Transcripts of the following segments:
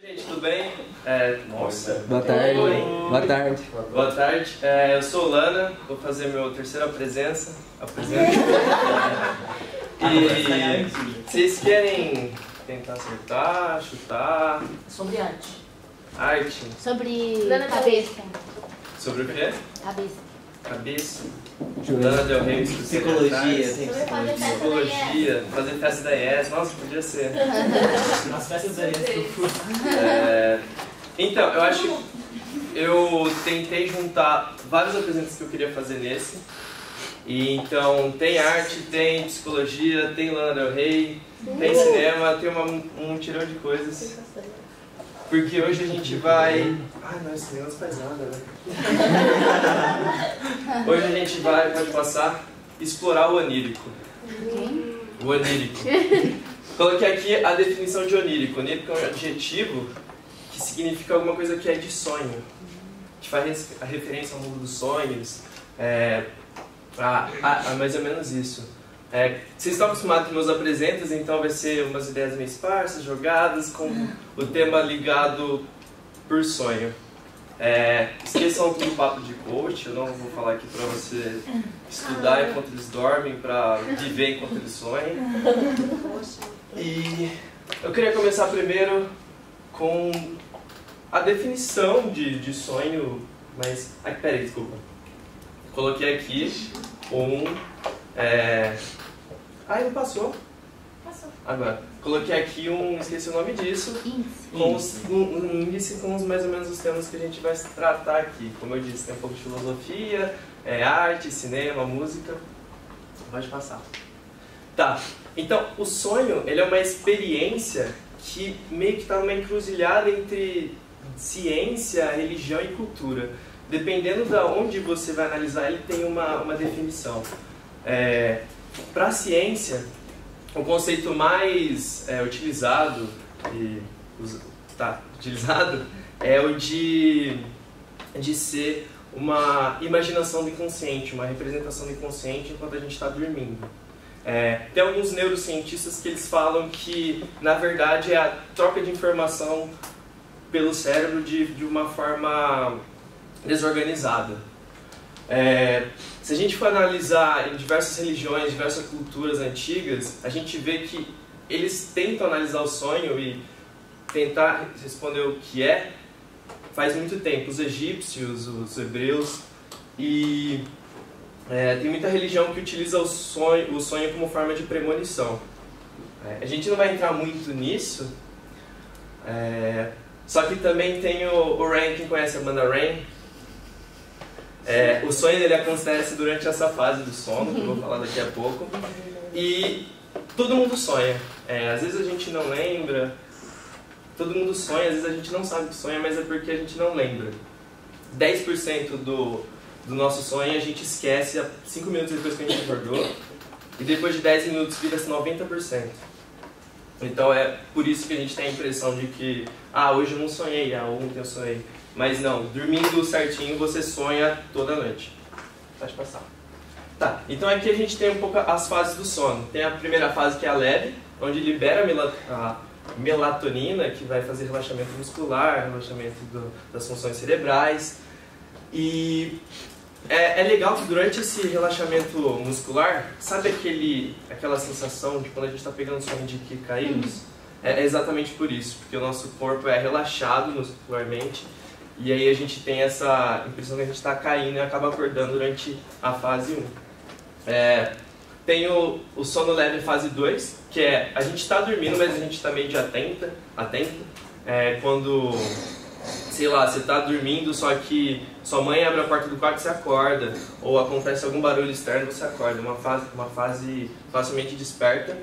Gente, tudo bem? Nossa. Boa tarde. Oi. Boa tarde. Boa tarde. Eu sou o Lana, vou fazer meu terceira presença. E vocês querem tentar acertar, chutar? Sobre arte. Arte? Sobre cabeça. Sobre o quê? Cabeça. Cabeça. Lana Del Rey, Psicologia. psicologia, fazer festa da IES. Nossa, podia ser. As festas da IES que eu fui. Então, eu acho que eu tentei juntar vários apresentos que eu queria fazer nesse. E então tem arte, tem psicologia, tem Lana Del Rey, tem cinema, tem um tirão de coisas. Porque hoje a gente vai... não, esse cinema não faz nada, né? Hoje a gente vai, pode passar, explorar o onírico. O onírico. Coloquei aqui a definição de onírico. Onírico é um adjetivo que significa alguma coisa que é de sonho, que faz a referência ao mundo dos sonhos, mais ou menos isso. Vocês estão acostumados com meus apresentos, então vai ser umas ideias meio esparsas, jogadas, com o tema ligado por sonho. Esqueçam do papo de coach, eu não vou falar aqui para você estudar enquanto eles dormem, para viver enquanto eles sonham. E eu queria começar primeiro com a definição de sonho, mas... peraí, desculpa. Coloquei aqui não passou. Passou. Agora, coloquei aqui esqueci o nome disso, um índice com mais ou menos os temas que a gente vai tratar aqui. Como eu disse, tem um pouco de filosofia, arte, cinema, música. Pode passar. Tá, então o sonho, ele é uma experiência que meio que está numa encruzilhada entre ciência, religião e cultura. Dependendo de onde você vai analisar, ele tem uma definição. Para a ciência, o conceito mais utilizado é o de ser uma imaginação do inconsciente, uma representação do inconsciente enquanto a gente está dormindo. Tem alguns neurocientistas que eles falam que, na verdade, é a troca de informação pelo cérebro de uma forma desorganizada. Se a gente for analisar em diversas religiões, diversas culturas antigas, a gente vê que eles tentam analisar o sonho e tentar responder o que é faz muito tempo. Os egípcios, os hebreus, e tem muita religião que utiliza o sonho como forma de premonição. A gente não vai entrar muito nisso, só que também tem o REM. Quem conhece a banda REM? O sonho dele acontece durante essa fase do sono, que eu vou falar daqui a pouco. E todo mundo sonha. Às vezes a gente não lembra, todo mundo sonha, às vezes a gente não sabe que sonha, mas é porque a gente não lembra. 10% do nosso sonho a gente esquece 5 minutos depois que a gente acordou, e depois de 10 minutos vira-se 90%. Então é por isso que a gente tem a impressão de que hoje eu não sonhei, ontem eu sonhei. Mas não, dormindo certinho você sonha toda noite. Pode passar. Tá, então aqui a gente tem um pouco as fases do sono. Tem a primeira fase que é a leve, onde libera a melatonina, que vai fazer relaxamento muscular, relaxamento das funções cerebrais. E é legal que durante esse relaxamento muscular, sabe aquela sensação de quando a gente está pegando sono de que caímos? É exatamente por isso, porque o nosso corpo é relaxado muscularmente. E aí a gente tem essa impressão que a gente está caindo e acaba acordando durante a fase 1. Tem o sono leve fase 2, que é a gente está dormindo, mas a gente está meio de atento. Quando, sei lá, você está dormindo, só que sua mãe abre a porta do quarto e você acorda, ou acontece algum barulho externo e você acorda. Uma fase facilmente desperta.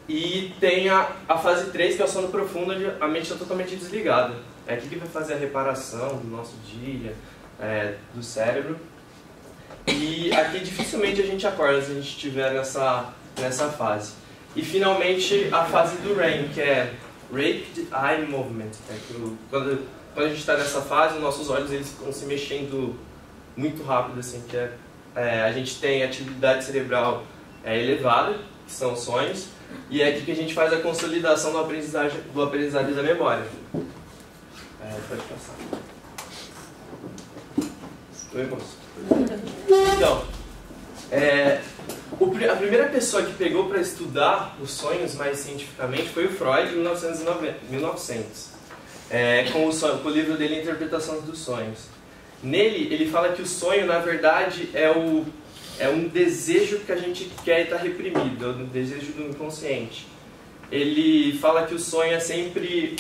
E tem a fase 3, que é o sono profundo, onde a mente está totalmente desligada. Aqui que vai fazer a reparação do nosso dia, do cérebro. E aqui dificilmente a gente acorda se a gente estiver nessa fase. E finalmente a fase do REM, que é Rapid Eye Movement. Quando a gente está nessa fase, nossos olhos eles ficam se mexendo muito rápido, assim, a gente tem atividade cerebral elevada, que são os sonhos, e é aqui que a gente faz a consolidação do aprendizado da memória. Pode passar. Oi, moço. Então, a primeira pessoa que pegou para estudar os sonhos mais cientificamente foi o Freud, em 1900, com o livro dele, Interpretações dos Sonhos. Nele, ele fala que o sonho, na verdade, é um desejo que a gente quer e está reprimido, é um desejo do inconsciente. Ele fala que o sonho é sempre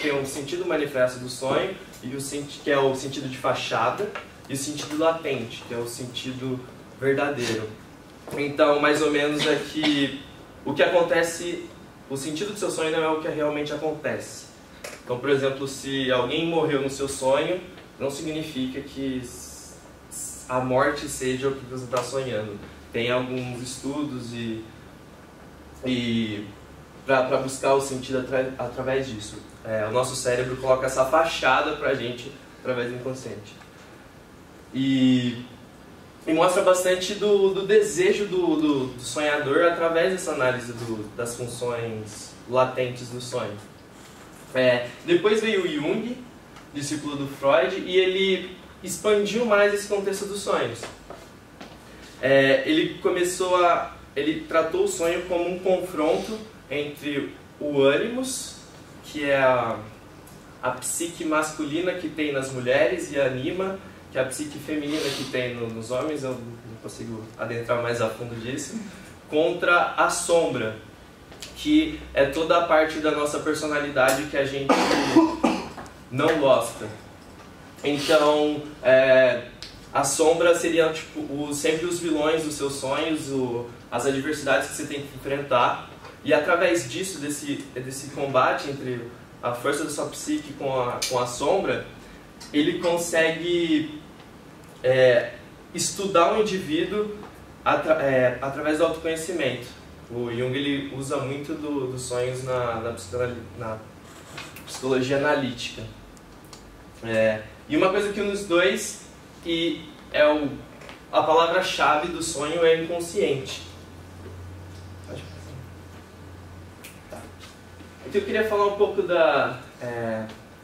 tem um sentido manifesto do sonho, que é o sentido de fachada, e o sentido latente, que é o sentido verdadeiro. Então, mais ou menos é que o que acontece, o sentido do seu sonho não é o que realmente acontece. Então, por exemplo, se alguém morreu no seu sonho, não significa que a morte seja o que você está sonhando. Tem alguns estudos e para buscar o sentido através disso. O nosso cérebro coloca essa fachada para a gente através do inconsciente. E mostra bastante do desejo do sonhador através dessa análise das funções latentes do sonho. Depois veio o Jung, discípulo do Freud, e ele expandiu mais esse contexto dos sonhos. Ele tratou o sonho como um confronto entre o ânimos, que é a psique masculina que tem nas mulheres, e a anima, que é a psique feminina que tem nos homens. Eu não consigo adentrar mais a fundo disso, contra a sombra, que é toda a parte da nossa personalidade que a gente não gosta. Então, a sombra seria sempre os vilões dos seus sonhos, as adversidades que você tem que enfrentar. E através disso, desse combate entre a força da sua psique com a sombra, ele consegue estudar o indivíduo através do autoconhecimento. O Jung ele usa muito dos sonhos na psicologia analítica. E uma coisa que une os dois, e a palavra-chave do sonho é inconsciente. Tá. Então eu queria falar um pouco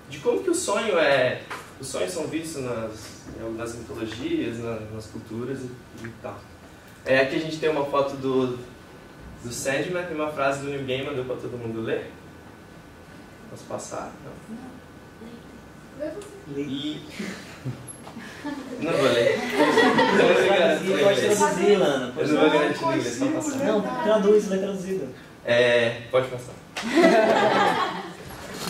de como que o sonho os sonhos são vistos nas mitologias, nas culturas e tal. Aqui a gente tem uma foto do Sandman, tem uma frase do Neil Gaiman, deu para todo mundo ler? Posso passar? Não. E... Não vou ler. Pode traduzir, Lana. Eu não vou garantir em inglês, só passar. Não, traduz, lê traduzido. Pode passar.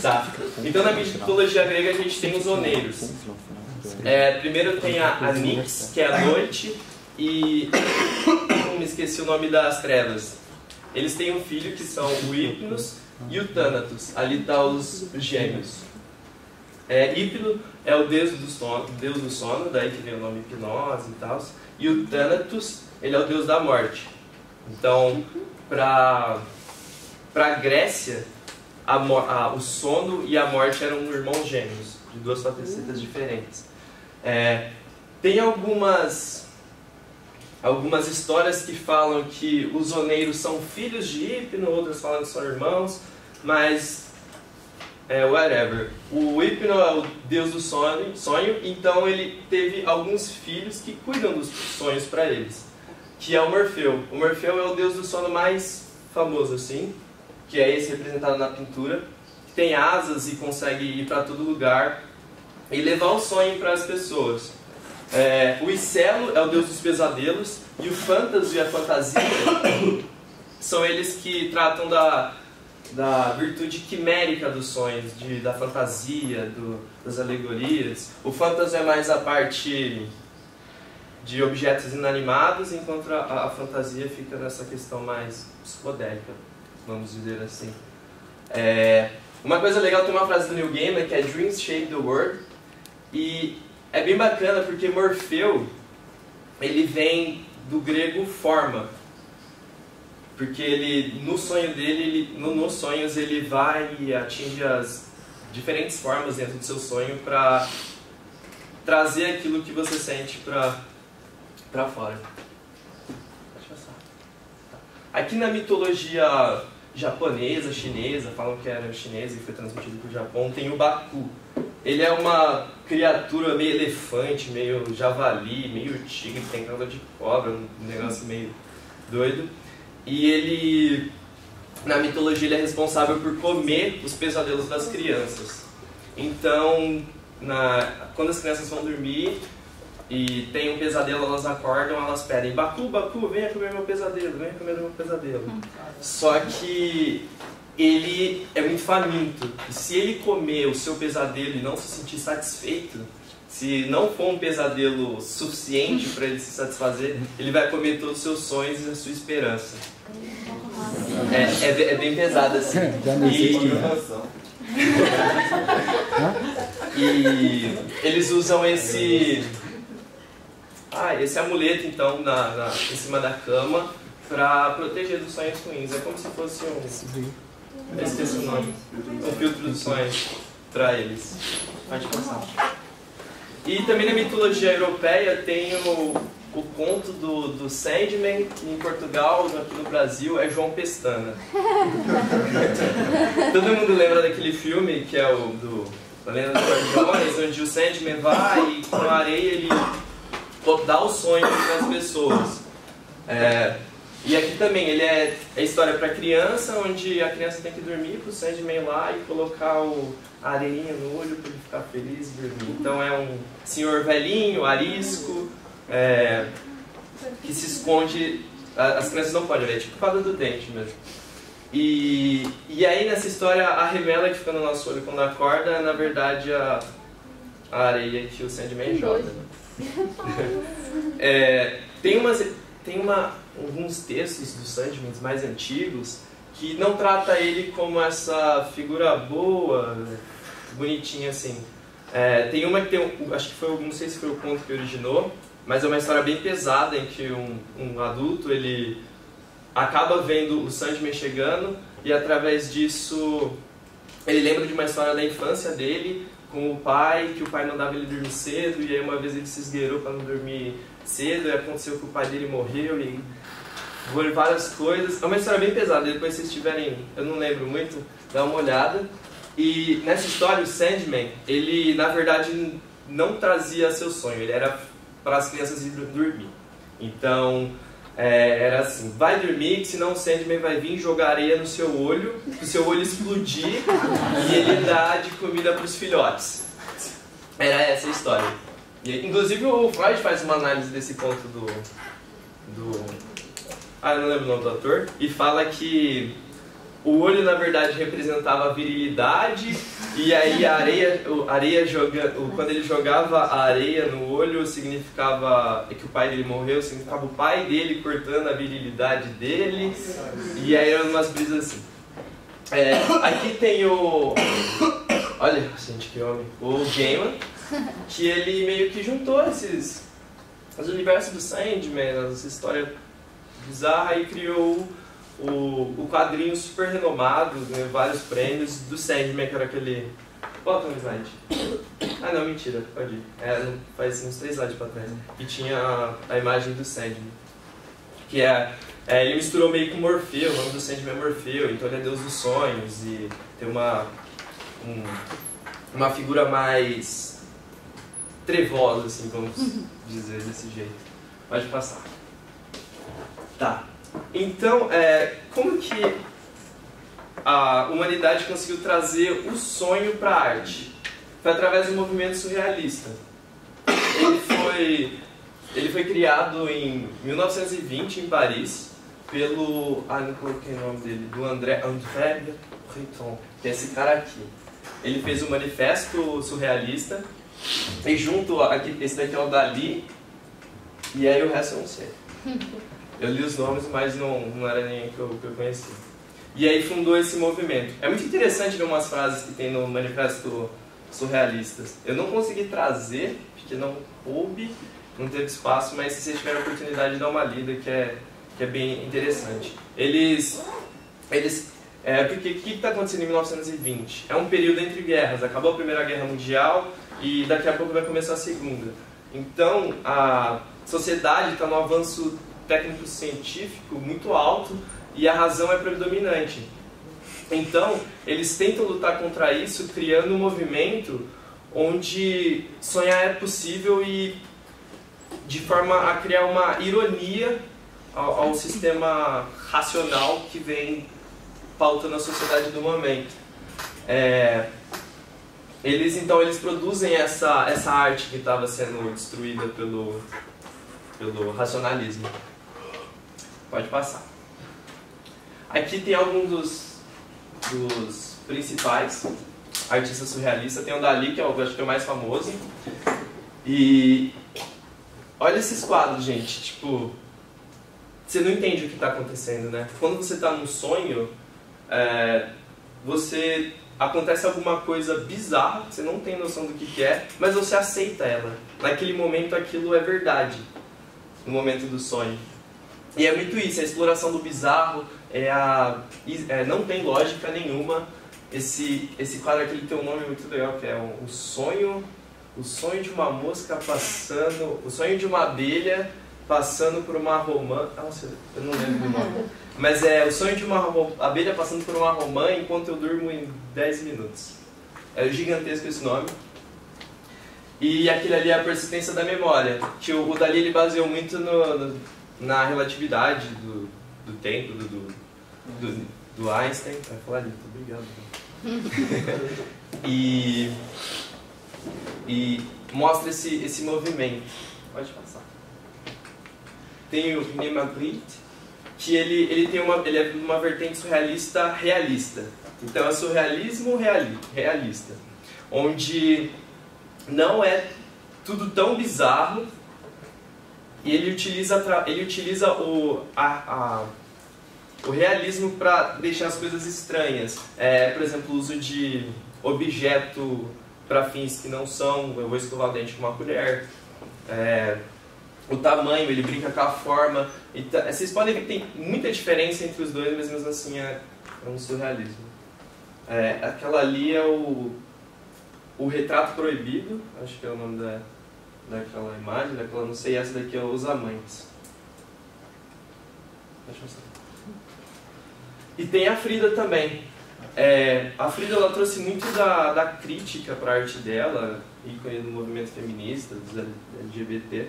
Tá. Então na mitologia grega a gente tem os oneiros. Primeiro tem a Nix, que é a noite, e me esqueci o nome das trevas. Eles têm um filho que são o Hypnos e o Thanatos. Ali está os gêmeos. Hypno é o deus do sono, daí que vem o nome hipnose e tal. E o Thanatos, ele é o deus da morte. Então, para a Grécia, o sono e a morte eram irmãos gêmeos, de duas facetas diferentes. Tem algumas histórias que falam que os oneiros são filhos de Hypno, outras falam que são irmãos, mas whatever. O Hypno é o deus do sonho, então ele teve alguns filhos que cuidam dos sonhos para eles, que é o Morfeu. O Morfeu é o deus do sono mais famoso, assim, que é esse representado na pintura, que tem asas e consegue ir para todo lugar e levar o sonho para as pessoas. O Icelo é o deus dos pesadelos, e o Fantaso e a fantasia são eles que tratam da virtude quimérica dos sonhos, da fantasia, das alegorias. O Fantaso é mais a parte de objetos inanimados, enquanto a fantasia fica nessa questão mais psicodélica, vamos dizer assim. Uma coisa legal, tem uma frase do Neil Gaiman que é "Dreams shape the world", e é bem bacana porque Morfeu, ele vem do grego forma, porque ele, no sonho dele, nos sonhos ele vai e atinge as diferentes formas dentro do seu sonho para trazer aquilo que você sente para fora. Pode passar. Aqui na mitologia japonesa, chinesa, falam que era chinesa e foi transmitido para o Japão, tem o Baku. Ele é uma criatura meio elefante, meio javali, meio tigre, tem cauda de cobra, um negócio meio doido. E ele, na mitologia, ele é responsável por comer os pesadelos das crianças. Então, quando as crianças vão dormir e tem um pesadelo, elas acordam, elas pedem: Baku, Baku, venha comer meu pesadelo, venha comer meu pesadelo. Só que ele é muito faminto. E se ele comer o seu pesadelo e não se sentir satisfeito, se não for um pesadelo suficiente para ele se satisfazer, ele vai comer todos os seus sonhos e a sua esperança. É bem pesado assim. E eles usam esse amuleto então em cima da cama para proteger dos sonhos ruins. É como se fosse eu esqueci o nome. Um filtro dos sonhos para eles. Pode passar. E também na mitologia europeia tem o conto do Sandman, que em Portugal, aqui no Brasil, é João Pestana. Todo mundo lembra daquele filme que é o da Lenda dos Guardiões, onde o Sandman vai e com a areia ele dá o sonho para as pessoas. E aqui também ele é história para criança, onde a criança tem que dormir para o Sandman ir lá e colocar a areinha no olho para ele ficar feliz e dormir. Então é um senhor velhinho, arisco, que se esconde. As crianças não podem ver, é tipo fada do dente mesmo. E aí nessa história a remela que fica no nosso olho quando acorda é na verdade a areia que o Sandman joga. Tem alguns textos dos Sandman mais antigos que não trata ele como essa figura boa, bonitinha assim. Tem uma que acho que foi, não sei se foi o conto que originou, mas é uma história bem pesada em que um adulto ele acaba vendo o Sandman chegando e através disso ele lembra de uma história da infância dele com o pai, que o pai mandava ele dormir cedo e aí uma vez ele se esgueirou para não dormir cedo e aconteceu que o pai dele morreu e várias coisas. É uma história bem pesada, depois se vocês tiverem, eu não lembro muito, dá uma olhada. E nessa história o Sandman, ele na verdade não trazia seu sonho, ele era para as crianças ir dormir. Então era assim: vai dormir, que senão o Sandman vai vir jogar areia no seu olho, o seu olho explodir e ele dá de comida para os filhotes. Era essa a história. E, inclusive o Freud faz uma análise desse conto eu não lembro o nome do autor, e fala que o olho na verdade representava a virilidade e aí a areia quando ele jogava a areia no olho significava que o pai dele morreu, significava o pai dele cortando a virilidade dele, e aí eram umas brisas assim. Aqui tem olha gente, que homem, o Gaiman, que ele meio que juntou os universos do Sandman, essa história bizarra, e criou o quadrinho super renomado, ganhou vários prêmios do Sandman, que era aquele... Bota um slide. Ah não, mentira, pode ir. Faz uns 3 slides pra trás. E tinha a imagem do Sandman. Que ele misturou meio com Morfeu, o nome do Sandman é Morfeu, então ele é deus dos sonhos e tem uma figura mais trevosa, assim, vamos dizer desse jeito. Pode passar. Tá. Então, como que a humanidade conseguiu trazer o sonho para a arte? Foi através do movimento surrealista. Ele foi criado em 1920 em Paris pelo... não coloquei o nome dele. Do André Breton, que é esse cara aqui. Ele fez o Manifesto Surrealista e junto aqui, esse daqui é o Dali e aí o resto eu não sei. Eu li os nomes, mas não era nem que eu conhecia. E aí fundou esse movimento. É muito interessante ver umas frases que tem no Manifesto Surrealistas. Eu não consegui trazer, porque não coube, não teve espaço, mas se vocês tiverem a oportunidade de dar uma lida, que é bem interessante. Porque o que está acontecendo em 1920? É um período entre guerras. Acabou a Primeira Guerra Mundial e daqui a pouco vai começar a Segunda. Então, a sociedade está num avanço técnico-científico muito alto e a razão é predominante. Então, eles tentam lutar contra isso, criando um movimento onde sonhar é possível e de forma a criar uma ironia ao sistema racional que vem pautando a sociedade do momento. Eles produzem essa arte que estava sendo destruída pelo racionalismo. Pode passar. Aqui tem alguns dos principais artistas surrealistas. Tem o Dalí, que eu acho que é o mais famoso. E olha esses quadros, gente. Tipo, você não entende o que está acontecendo, né? Quando você está num sonho, acontece alguma coisa bizarra, você não tem noção do que é, mas você aceita ela. Naquele momento aquilo é verdade, no momento do sonho. E é muito isso, a exploração do bizarro, não tem lógica nenhuma. Esse quadro aqui tem um nome muito legal, que é o sonho de uma mosca passando, o sonho de uma abelha passando por uma romã. Nossa, eu não lembro do nome. Mas é o sonho de uma abelha passando por uma romã enquanto eu durmo em 10 minutos. É gigantesco esse nome. E aquele ali é a persistência da memória, que o Dalí ele baseou muito na relatividade do tempo, do Einstein. Vai falar ali, muito obrigado. E mostra esse movimento. Pode passar. Tem o René Magritte, que ele é uma vertente surrealista realista. Então é surrealismo realista, onde não é tudo tão bizarro, e ele utiliza o realismo para deixar as coisas estranhas. Por exemplo, o uso de objeto para fins que não são, eu vou escovar o dente com uma colher. O tamanho, ele brinca com a forma. Então, vocês podem ver que tem muita diferença entre os dois, mas mesmo assim é um surrealismo. Aquela ali é o Retrato Proibido, acho que é o nome daquela imagem, não sei, essa daqui é Os Amantes. Deixa eu mostrar. E tem a Frida também. A Frida ela trouxe muito da crítica para a arte dela, ícone do movimento feminista, dos LGBT.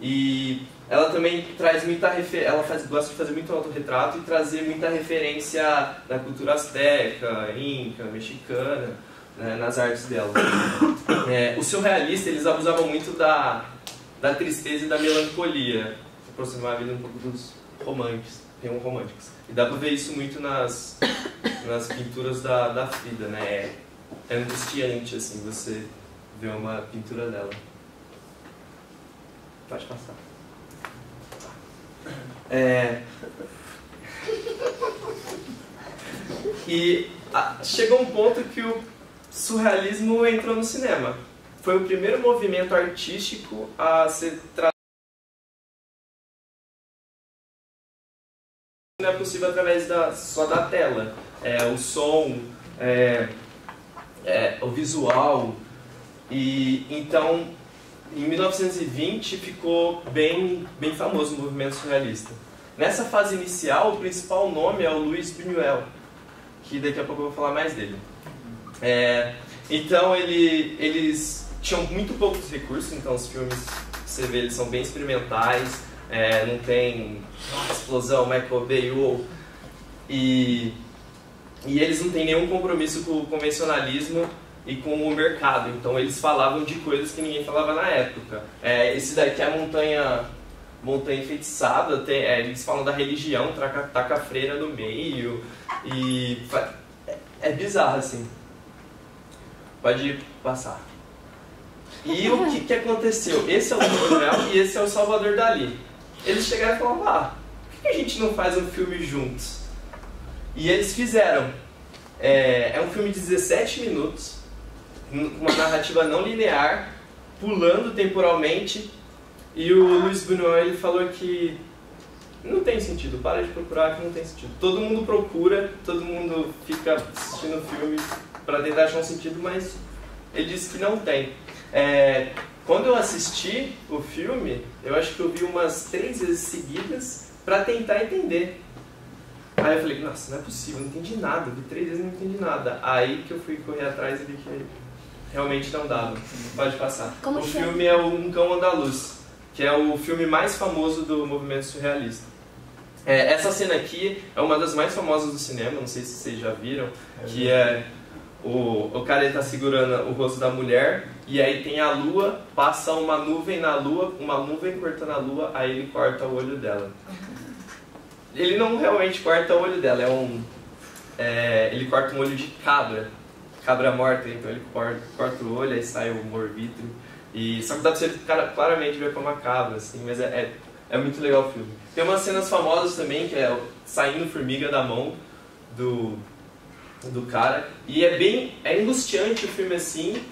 E ela também traz muita gosta de fazer muito autorretrato e trazer muita referência da cultura asteca, inca, mexicana, né, nas artes dela. Os surrealistas, eles abusavam muito da tristeza e da melancolia, aproximar a vida um pouco dos românticos. E dá pra ver isso muito nas pinturas da Frida, né? É angustiante, assim, você ver uma pintura dela. Pode passar. E chegou um ponto que o surrealismo entrou no cinema. Foi o primeiro movimento artístico a ser tratado. Não é possível através só da tela. O som, o visual. E então, em 1920 ficou bem famoso o movimento surrealista. Nessa fase inicial, o principal nome é o Luiz Buñuel, que daqui a pouco eu vou falar mais dele. Então eles tinham muito poucos recursos, então os filmes, você vê, eles são bem experimentais, não tem explosão, Michael Bay, e eles não têm nenhum compromisso com o convencionalismo e com o mercado, então eles falavam de coisas que ninguém falava na época. Esse daqui é a montanha enfeitiçada, eles falam da religião, taca a freira no meio, e é bizarro assim. Pode passar. E o que aconteceu? Esse é o Buñuel e esse é o Salvador Dalí. Eles chegaram e falaram, por que a gente não faz um filme juntos? E eles fizeram. É um filme de 17 minutos, com uma narrativa não linear, pulando temporalmente, e o Luiz Buñuel ele falou que não tem sentido, para de procurar que não tem sentido. Todo mundo procura, todo mundo fica assistindo o filme para tentar achar um sentido, mas ele disse que não tem. Quando eu assisti o filme, eu acho que eu vi umas 3 vezes seguidas para tentar entender. Aí eu falei, nossa, não é possível, eu não entendi nada, vi 3 vezes e não entendi nada. Aí que eu fui correr atrás e vi que realmente não dava. Pode passar. Como o chama? filme é Um Cão Andaluz, que é o filme mais famoso do movimento surrealista. Essa cena aqui é uma das mais famosas do cinema, não sei se vocês já viram, que é o cara está segurando o rosto da mulher e aí tem a lua, passa uma nuvem na lua, uma nuvem cortando a lua, aí ele corta o olho dela. Ele não realmente corta o olho dela, ele corta um olho de cabra morta, então ele corta o olho, aí sai o morvítrio. Só que dá pra você claramente ver como uma cabra, assim, mas é muito legal o filme. Tem umas cenas famosas também, que é saindo formiga da mão do cara. E é angustiante o filme assim,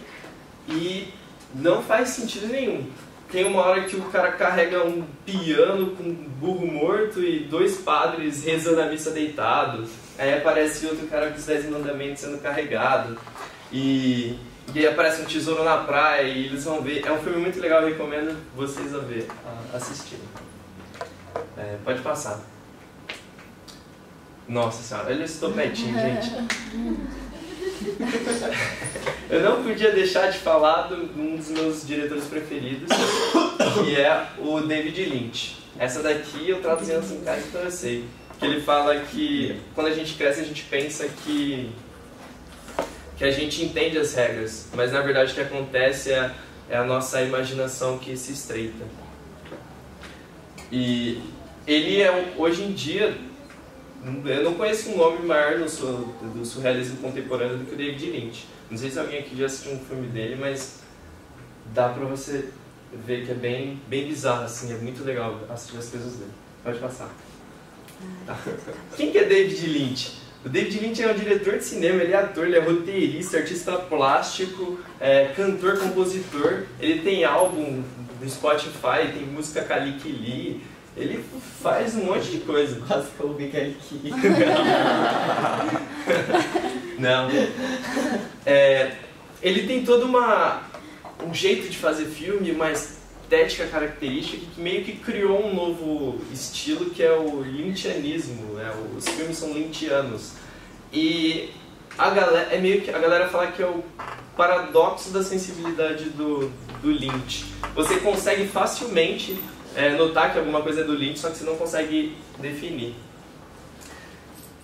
e não faz sentido nenhum. Tem uma hora que o cara carrega um piano com um burro morto e 2 padres rezando a missa deitados. Aí aparece outro cara com os 10 mandamentos sendo carregado. E aí aparece um tesouro na praia e eles vão ver. É um filme muito legal, eu recomendo vocês assistirem. Pode passar. Nossa senhora, olha esse topetinho, gente. Eu não podia deixar de falar de um dos meus diretores preferidos, que é o David Lynch. Essa daqui eu traduzindo assim, cara, então eu sei. Que ele fala que quando a gente cresce a gente pensa que a gente entende as regras, mas na verdade o que acontece é a nossa imaginação que se estreita. E ele hoje em dia, eu não conheço um homem maior do surrealismo contemporâneo do que o David Lynch. Não sei se alguém aqui já assistiu um filme dele, mas dá pra você ver que é bem bizarro, assim, é muito legal assistir as coisas dele. Pode passar. Tá. Quem que é David Lynch? O David Lynch é um diretor de cinema, ele é ator, ele é roteirista, artista plástico, cantor, compositor. Ele tem álbum no Spotify, tem música Kalik Lee. Ele faz um monte de coisa. Quase que eu ouvi Kalik Lee. Não. Ele tem todo um jeito de fazer filme, uma estética característica que meio que criou um novo estilo, que é o lynchianismo, né? Os filmes são lynchianos. E a galera fala que é o paradoxo da sensibilidade do Lynch. Você consegue facilmente notar que alguma coisa é do Lynch, só que você não consegue definir.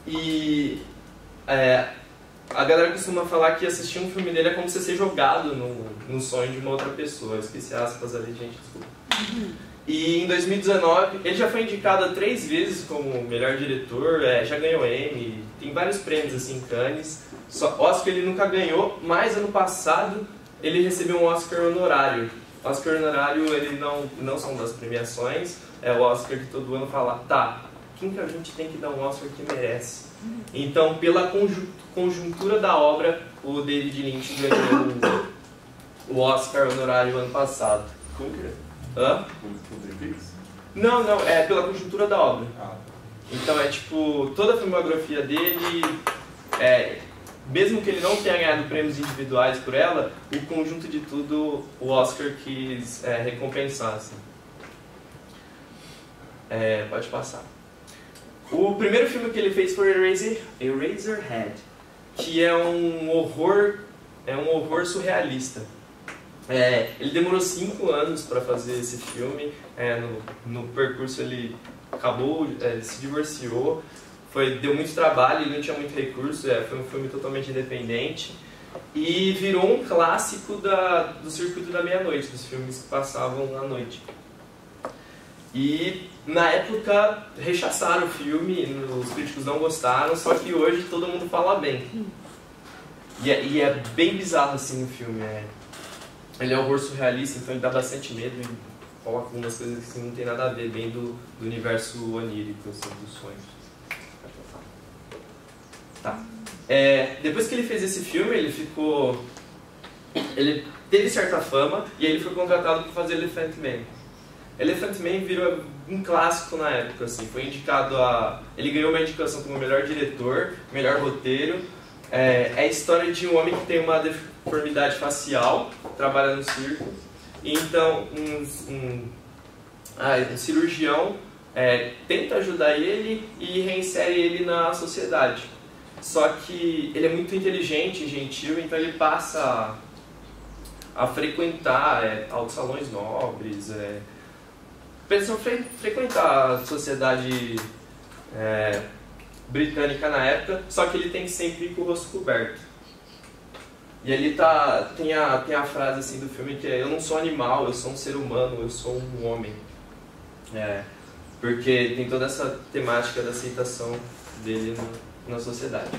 E a galera costuma falar que assistir um filme dele é como você ser jogado no sonho de uma outra pessoa. Eu esqueci aspas ali, gente, desculpa. E em 2019, ele já foi indicado 3 vezes como melhor diretor, já ganhou Emmy, tem vários prêmios assim em Cannes. Oscar ele nunca ganhou, mas ano passado ele recebeu um Oscar honorário. Oscar honorário, ele não são das premiações, é o Oscar que todo ano fala, tá, quem que a gente tem que dar um Oscar que merece? Então, pela conjuntura da obra, o David Lynch ganhou o Oscar honorário ano passado. Como que é? Hã? Não, é pela conjuntura da obra. Então é tipo, toda a filmografia dele, mesmo que ele não tenha ganhado prêmios individuais por ela, o conjunto de tudo o Oscar quis recompensar. Assim. Pode passar. O primeiro filme que ele fez foi Eraserhead, que é um horror surrealista. Ele demorou 5 anos para fazer esse filme. No percurso ele acabou, ele se divorciou. Deu muito trabalho, ele não tinha muito recurso. Foi um filme totalmente independente e virou um clássico do circuito da meia-noite, dos filmes que passavam à noite. E na época rechaçaram o filme, os críticos não gostaram, só que hoje todo mundo fala bem. E é bem bizarro assim o filme. Ele é um horror surrealista, então ele dá bastante medo e coloca algumas coisas que assim, não tem nada a ver, bem do universo onírico, assim, dos sonhos. Tá. Depois que ele fez esse filme, ele teve certa fama e aí ele foi contratado para fazer Elephant Man. Elephant Man virou um clássico na época, assim, foi indicado ele ganhou uma indicação como melhor diretor, melhor roteiro. É a história de um homem que tem uma deformidade facial, trabalha no circo, e então um cirurgião tenta ajudar ele e reinsere ele na sociedade. Só que ele é muito inteligente e gentil, então ele passa a frequentar altos salões nobres, pensam frequentar a sociedade britânica na época, só que ele tem sempre com o rosto coberto. E ele tem a frase assim do filme que é: eu não sou animal, eu sou um ser humano, eu sou um homem. Porque tem toda essa temática da aceitação dele na sociedade.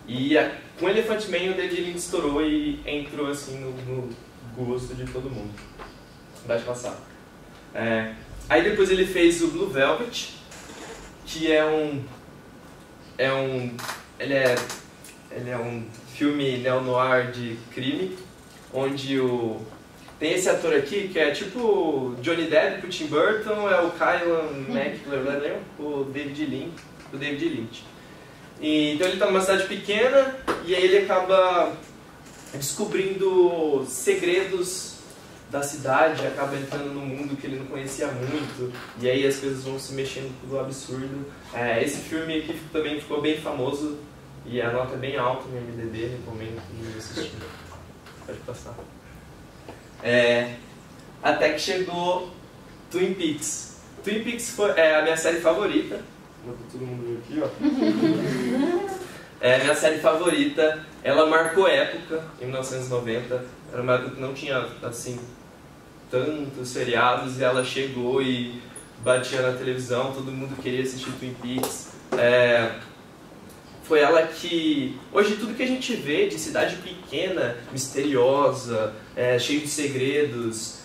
E com Elephant Man o dedinho estourou e entrou assim no gosto de todo mundo. Pode passar. Aí depois ele fez o Blue Velvet, que ele é um filme neo-noir de crime, onde tem esse ator aqui que é tipo Johnny Depp pro Tim Burton, é o Kyle MacLachlan, o David Lynch. Então ele está numa cidade pequena e aí ele acaba descobrindo segredos da cidade, acaba entrando num mundo que ele não conhecia muito, e aí as coisas vão se mexendo tudo absurdo. Esse filme aqui também ficou bem famoso e a nota é bem alta no IMDb, recomendo que assistir. Pode passar. Até que chegou Twin Peaks. Twin Peaks é a minha série favorita. Todo mundo aqui, ó. É a minha série favorita. Ela marcou época em 1990. Era uma época que não tinha assim tantos seriados e ela chegou e batia na televisão. Todo mundo queria assistir Twin Peaks. Foi ela que... Hoje tudo que a gente vê de cidade pequena, misteriosa, cheio de segredos,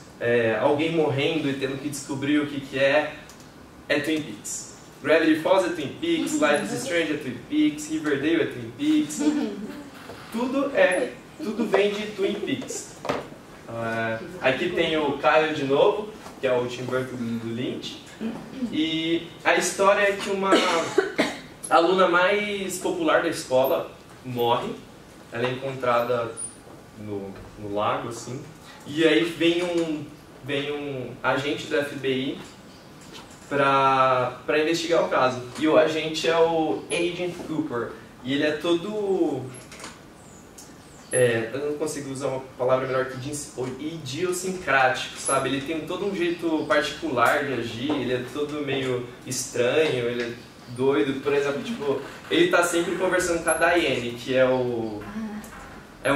alguém morrendo e tendo que descobrir o que é Twin Peaks. Gravity Falls é Twin Peaks, Life is Strange é Twin Peaks, Riverdale é Twin Peaks. Tudo vem de Twin Peaks. Aqui tem o Kyle de novo, que é o Tim Burton do Lynch. E a história é que uma aluna mais popular da escola morre. Ela é encontrada no lago, assim. E aí vem um agente da FBI para investigar o caso. E o agente é o Agent Cooper. E ele é todo... eu não consigo usar uma palavra melhor que idiosincrático, sabe? Ele tem todo um jeito particular de agir, ele é todo meio estranho, ele é doido. Por exemplo, tipo, ele tá sempre conversando com a Diane, que é um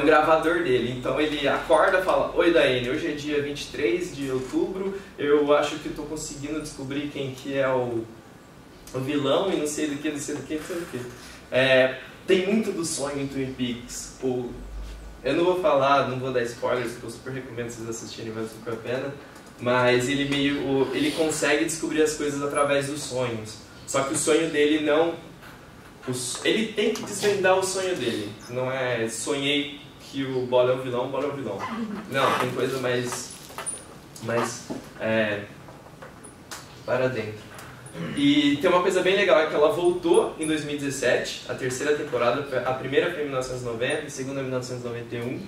gravador dele. Então ele acorda e fala: oi Diane, hoje é dia 23 de outubro, eu acho que estou conseguindo descobrir quem que é o vilão e não sei do que, não sei do que, não sei do que. Tem muito do sonho em Twin Peaks. Eu não vou falar, não vou dar spoilers, porque eu super recomendo vocês assistirem, vale super a pena. Mas ele consegue descobrir as coisas através dos sonhos. Só que o sonho dele não... Ele tem que desvendar o sonho dele. Não é sonhei que o Bola é o vilão, Bola é o vilão. Não, tem coisa mais para dentro. E tem uma coisa bem legal, é que ela voltou em 2017, a terceira temporada, a primeira foi em 1990, a segunda em 1991.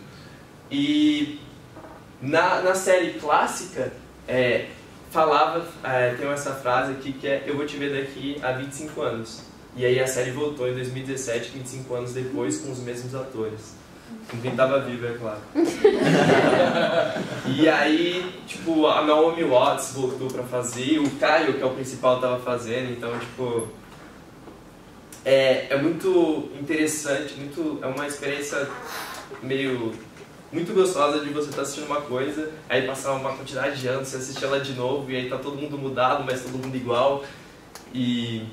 E na série clássica, tem essa frase aqui que é: eu vou te ver daqui a 25 anos. E aí a série voltou em 2017, 25 anos depois, com os mesmos atores. Com quem estava vivo, é claro. E aí, tipo, a Naomi Watts voltou pra fazer, o Caio, que é o principal, estava fazendo. Então, tipo, é muito interessante, é uma experiência muito gostosa de você estar assistindo uma coisa, aí passar uma quantidade de anos, você assistir ela de novo, e aí tá todo mundo mudado, mas todo mundo igual, e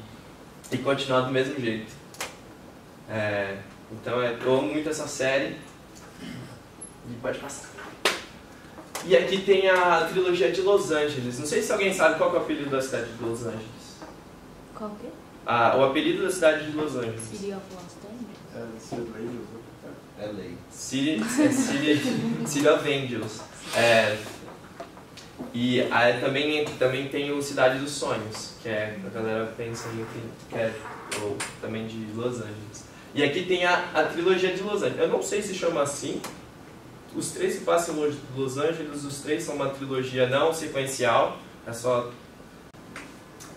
continuar do mesmo jeito. Então eu amo muito essa série. E pode passar. E aqui tem a trilogia de Los Angeles. Não sei se alguém sabe qual é o apelido da cidade de Los Angeles. Qual que O apelido da cidade de Los Angeles. City of Los Angeles. City of Angels. E aí também tem o Cidade dos Sonhos, que a galera pensa que é ou também de Los Angeles. E aqui tem a trilogia de Los Angeles. Eu não sei se chama assim. Os três se passam em Los Angeles, os três são uma trilogia não sequencial. É só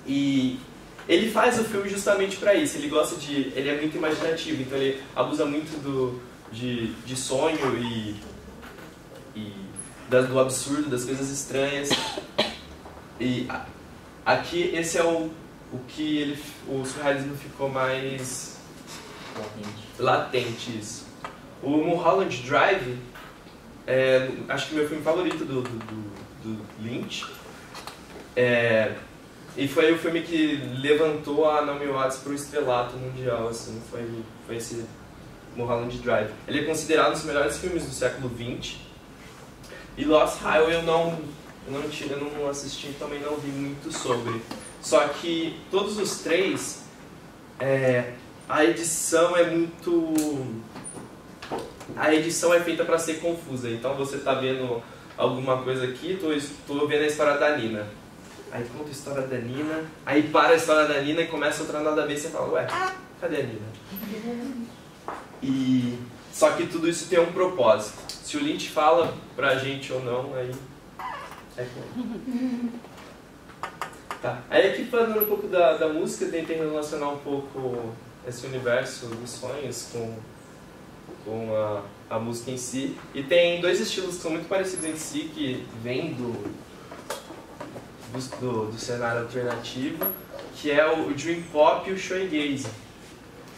E ele faz o filme justamente para isso. Ele é muito imaginativo, então ele abusa muito de sonho e do absurdo, das coisas estranhas. E aqui esse é o que o surrealismo ficou mais latente isso. O Mulholland Drive acho que meu filme favorito do Lynch. E foi o filme que levantou a Naomi Watts para o estrelato mundial, assim, foi esse Mulholland Drive. Ele é considerado um dos melhores filmes do século XX. E Lost Highway eu não assisti, também não vi muito sobre. Só que todos os três, a edição é feita para ser confusa. Então você está vendo alguma coisa aqui, estou vendo a história da Nina. Aí conta a história da Nina, aí para a história da Nina e começa outra nada a ver, e você fala, ué, cadê a Nina? Só que tudo isso tem um propósito. Se o Lynch fala pra gente ou não, aí é como. Tá. Aí aqui falando um pouco da música, eu tentei relacionar um pouco esse universo dos sonhos com a música em si. E tem dois estilos que são muito parecidos entre si, que vêm do cenário alternativo, que é o Dream Pop e o Shoegaze.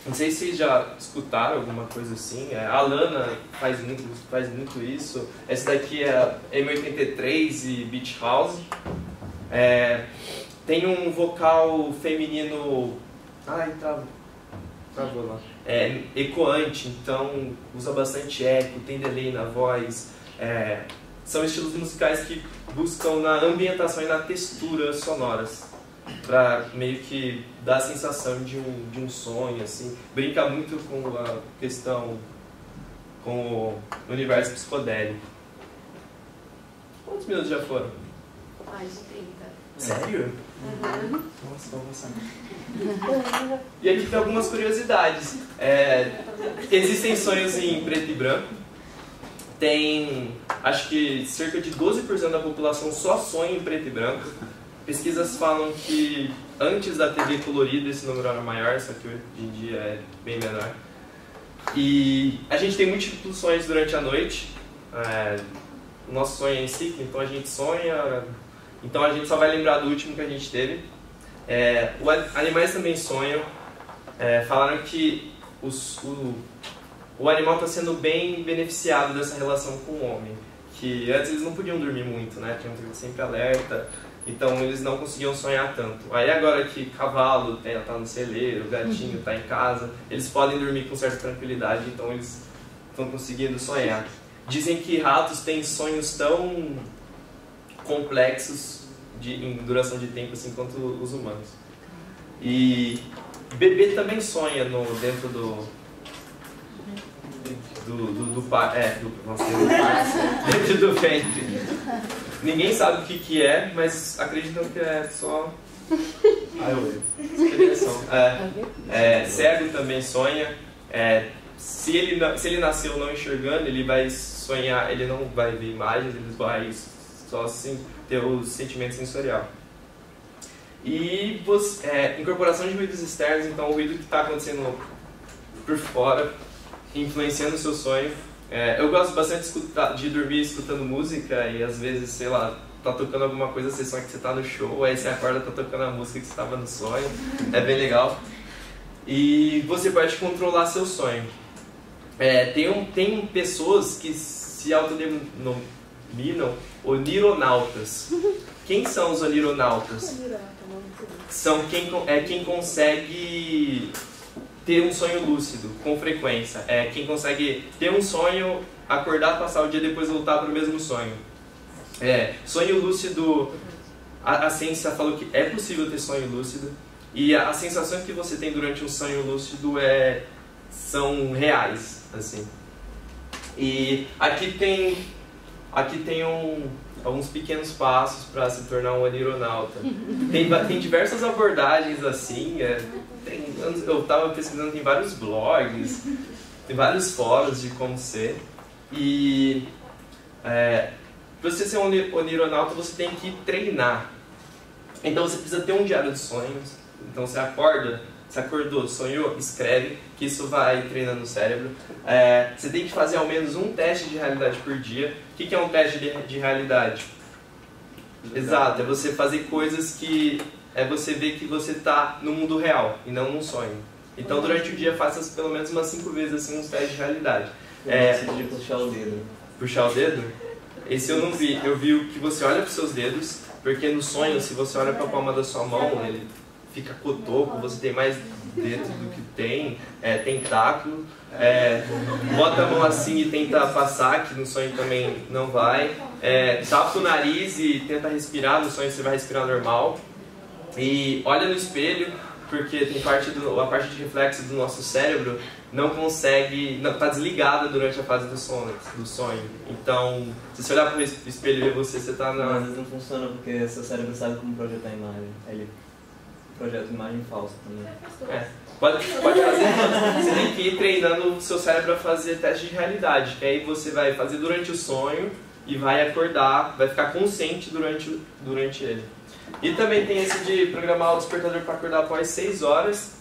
Não sei se vocês já escutaram alguma coisa assim. A Lana faz muito isso. Essa daqui é M83 e Beach House. Tem um vocal feminino... Ai, travou lá. Ecoante, então usa bastante eco, tem delay na voz. São estilos musicais que buscam na ambientação e na textura sonoras, para meio que dar a sensação de um sonho, assim. Brinca muito com a questão, com o universo psicodélico. Quantos minutos já foram? Mais de 30. Sério? Uhum. Nossa, vamos passar. E aqui tem algumas curiosidades. Existem sonhos em preto e branco. Tem, acho que cerca de 12% da população só sonha em preto e branco. Pesquisas falam que antes da TV colorida esse número era maior, só que hoje em dia é bem menor. E a gente tem múltiplos sonhos durante a noite. O nosso sonho é em ciclo, então a gente sonha, então a gente só vai lembrar do último que a gente teve. Animais também sonham. Falaram que o animal está sendo bem beneficiado dessa relação com o homem. Que antes eles não podiam dormir muito, né? Tinham que estar sempre alerta, então eles não conseguiam sonhar tanto. Aí agora que cavalo está no celeiro, gatinho está em casa, eles podem dormir com certa tranquilidade, então eles estão conseguindo sonhar. Dizem que ratos têm sonhos tão complexos em duração de tempo assim quanto os humanos. E bebê também sonha dentro dentro do ventre. Ninguém sabe o que é, mas acreditam que é só expressão. Cego também sonha. Se ele nasceu não enxergando, ele vai sonhar, ele não vai ver imagens, ele vai só assim ter o sentimento sensorial. E incorporação de ruídos externos, então o ruído que está acontecendo por fora, influenciando o seu sonho. Eu gosto bastante de dormir escutando música e às vezes, sei lá, tá tocando alguma coisa, você sonha que você tá no show, aí você acorda, tá tocando a música que você estava no sonho. É bem legal. E você pode controlar seu sonho. Tem pessoas que se autodenominam onironautas. Quem são os onironautas? São quem consegue ter um sonho lúcido com frequência. Quem consegue ter um sonho, acordar, passar o dia, depois voltar para o mesmo sonho. Sonho lúcido, a ciência falou que é possível ter sonho lúcido. E as sensações que você tem durante um sonho lúcido são reais, assim. E aqui tem alguns pequenos passos para se tornar um onironauta. Tem diversas abordagens assim. Eu estava pesquisando, tem vários blogs, tem vários fóruns de como ser. E para você ser um onironauta, você tem que treinar. Então você precisa ter um diário de sonhos. Então você acorda, você acordou, sonhou, escreve, que isso vai treinando o cérebro. Você tem que fazer ao menos um teste de realidade por dia. O que é um teste de realidade? Exato, é você fazer coisas que você ver que você está no mundo real e não num sonho. Então durante o dia faça pelo menos umas 5 vezes assim, uns testes de realidade. De puxar o dedo. Puxar o dedo? Esse eu não vi. Eu vi o que você olha para os seus dedos, porque no sonho, se você olha para a palma da sua mão, ele fica cotoco, você tem mais dedos do que tem tentáculo. Bota a mão assim e tenta passar, que no sonho também não vai. Tapa o nariz e tenta respirar, no sonho você vai respirar normal. E olha no espelho, porque tem a parte de reflexo do nosso cérebro não consegue, está desligada durante a fase do sonho. Então, se você olhar para o espelho e ver você está na... Mas às vezes não funciona porque seu cérebro sabe como projetar a imagem. Ele projeta imagem falsa também. Pode fazer, você tem que ir treinando o seu cérebro a fazer teste de realidade, que aí você vai fazer durante o sonho e vai acordar, vai ficar consciente durante ele. E também tem esse de programar o despertador para acordar após 6 horas,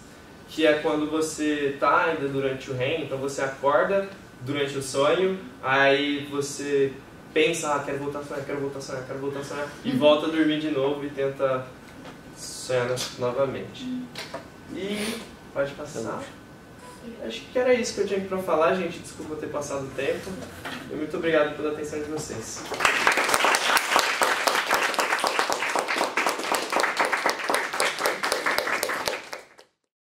que é quando você está ainda durante o REM, então você acorda durante o sonho, aí você pensa, quero voltar a sonhar, quero voltar a sonhar, quero voltar a sonhar, e volta a dormir de novo e tenta sonhar novamente. E pode passar. Acho que era isso que eu tinha para falar, gente. Desculpa ter passado o tempo. E muito obrigado pela atenção de vocês.